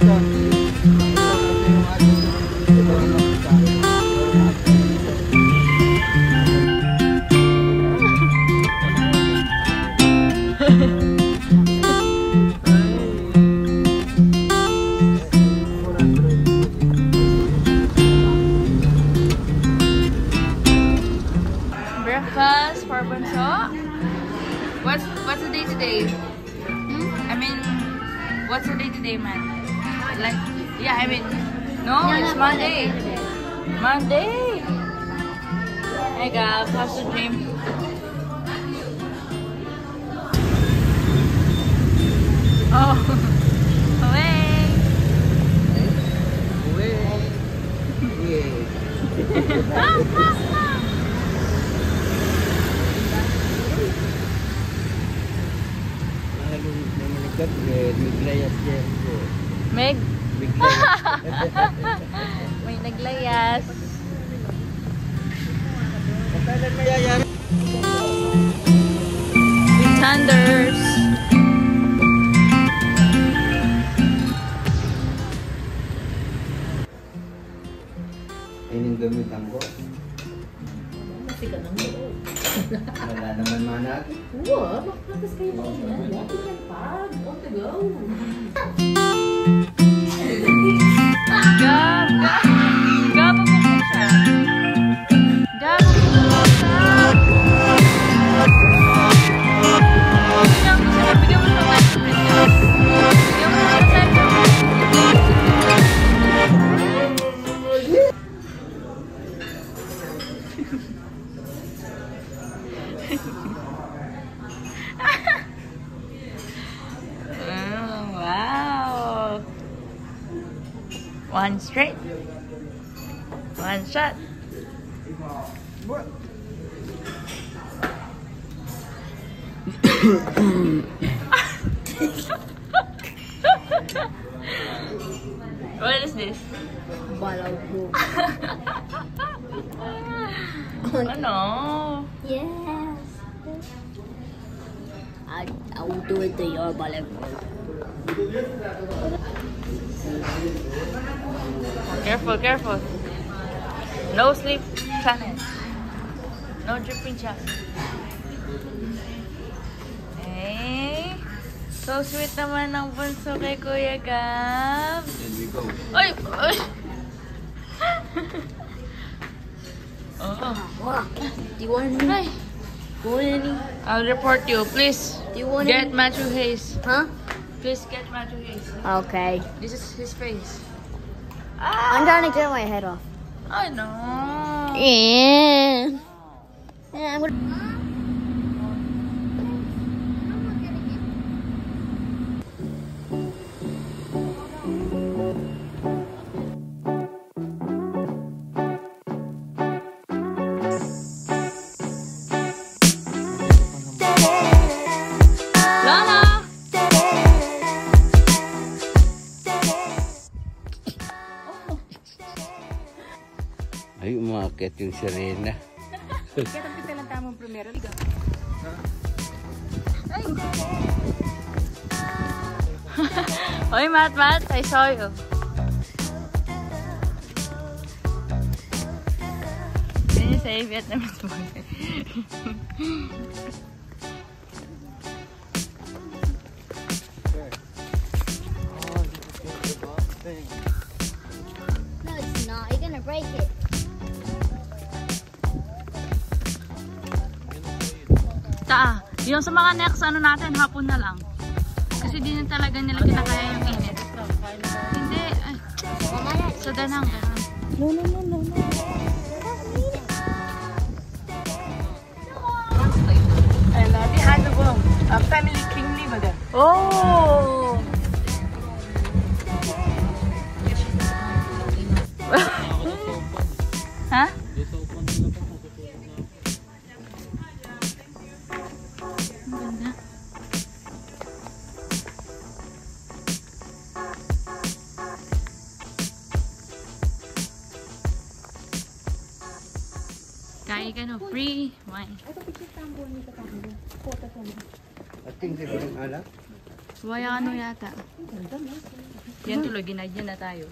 Breakfast for Bunso. What's the day today? I mean, what's the day today, man? Like, yeah, I mean, no, it's Monday. Monday. Hey guys, how's the dream? Oh, away. Meg? May naglayas. Thunders. Ining gamitan ko. Kasi ka nang loob. Wala naman manag. Oo, makakas kayo na yan. Wala ka pag. On to go. Gabo mo po siya. Gabo mo po siya. Bigyan mo sa life print niya. Bigyan mo sa life print. Wow. One straight. One shot. What is this? Balaw ko. Ano? Yes. I will do it to your balaw ko. Careful, careful. No sleep challenge. No dripping challenge. Hey. So sweet naman ang bunso kay Kuya Gab. Here we go. Ay! Ay! Oh. Wow. Do you want any? Ay. Do you want any? I'll report you. Please Do you want get any? Matthew Hayes. Huh? Please get Matthew Hayes. Okay. This is his face. I'm trying to get my head off. I know. Yeah. Yeah, I'm gonna. Lala! Ay, umakit yung sirena. Kaya kita lang tamang primero. Oy, Matt, I saw you. Can you say Vietnamese boy? No, it's not. You're gonna break it. Yung sa mga next ano natin, hapon na lang. Kasi di na talaga nila kinakaya yung init. Hindi, ay, sa danang. No. And behind the wall, family king liver. Oh! Ha? Kaya ka no, free wine. Ating sigurang alak. Waya ano yata. Yan tuloy, ginadyan na tayo.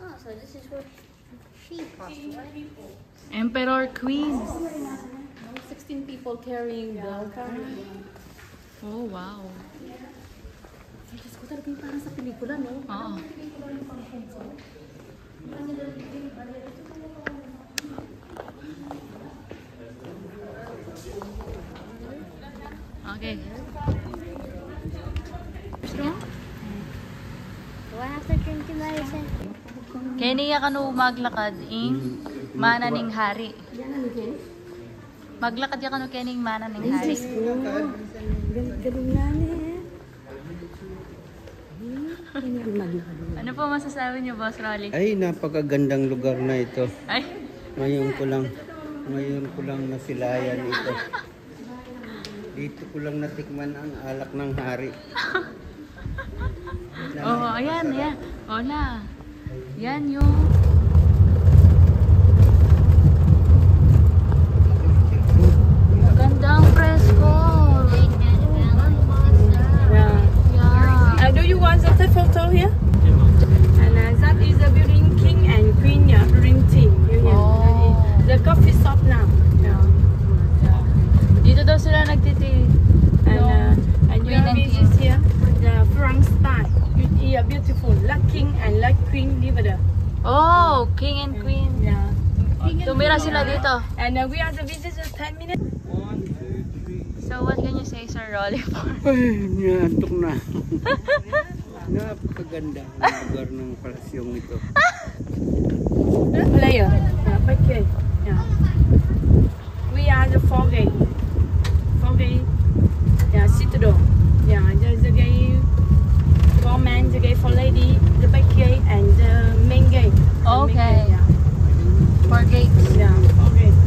Oh, so this is where she passed away. Emperor Queen. 16 people carrying the car. Oh, wow. Ay, Diyos ko, talagang parang sa pelikula, no? Oo. Okay. Do I have to drink the medicine? Kaya ka no maglakad ing mana ning hari. Maglakad ya kano kening mana ning hari. Galing na Ano po masasabi niyo, Boss Rolly? Ay, napakagandang lugar na ito. Ay, Ngayon ko lang nasilayan ito. Dito ko lang natikman ang alak ng hari. oh, ayan, ayan. Hola. Yan yung... Magandang presko. Yeah. Yeah. Do you want to take photo here? And that is the building King and Queen, yeah, building team. Oh. The coffee shop now. Yeah. Dito daw sila nagtiti. And you Queen have and this here, the French style. Yeah, beautiful. Like King and like Queen live there. Oh, King and Queen. Yeah. Tumira sila dito. And we are the visitors 10 minutes. So what can you say, Sir Rolly? Ay, niyantok na. Napakaganda ang lugar ng palasyong ito. Player. Yeah, okay. Yeah. We are the 4 gate. 4 gate. Yeah, citadel. Yeah, there's the gate for men, the gate for lady, the back gate, and the main gate. The main Okay. gate, yeah. 4 gates. Yeah, 4 gate.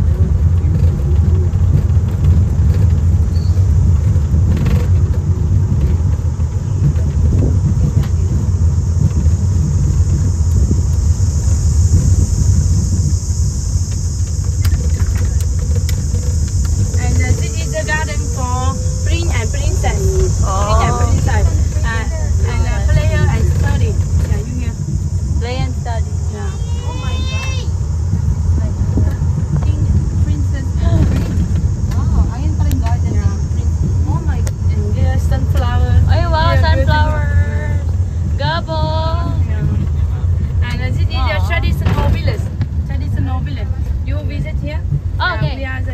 And this is the garden for prince and princess. Prince and Oh. princess. And player and study. Yeah, you hear? Play and study. Yeah. King, princess, and prince. Wow, ayun pa rin garden Yeah. ng prince. Oh my God. And there's sunflower. Ay, wow, Yeah, sunflowers. Gabo. Yeah. And this is the Aw. traditional village. Traditional village. You visit here? Okay. We are the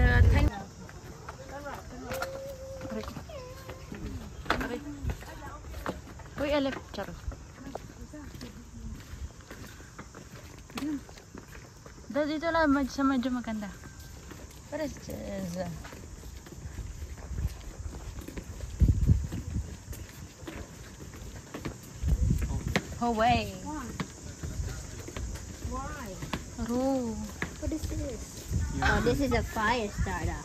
Uy, alip. Charo. Dito lang, sa medyo maganda. What is this? Hawaii. Why? Oh. What is this? Oh, this is a fire starter.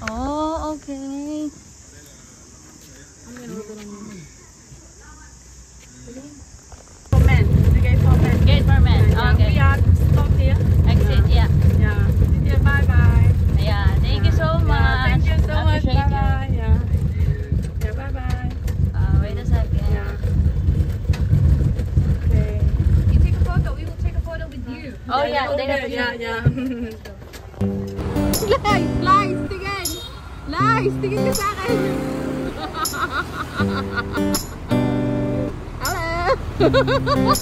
Oh, okay. for men. The gate for men. Gate for men. Yeah, Okay. we are stop here. Exit, yeah. Yeah. Yeah, bye bye. Yeah, thank you so much. Yeah, thank you so much. Appreciate Bye you. bye. Yeah. Yeah, bye bye. Wait a second. Yeah. Okay. You take a photo. We will take a photo with you. Oh yeah, take a Yeah, picture. yeah. Lies! Tingin! Lies! Tingin ka sa akin! Hello!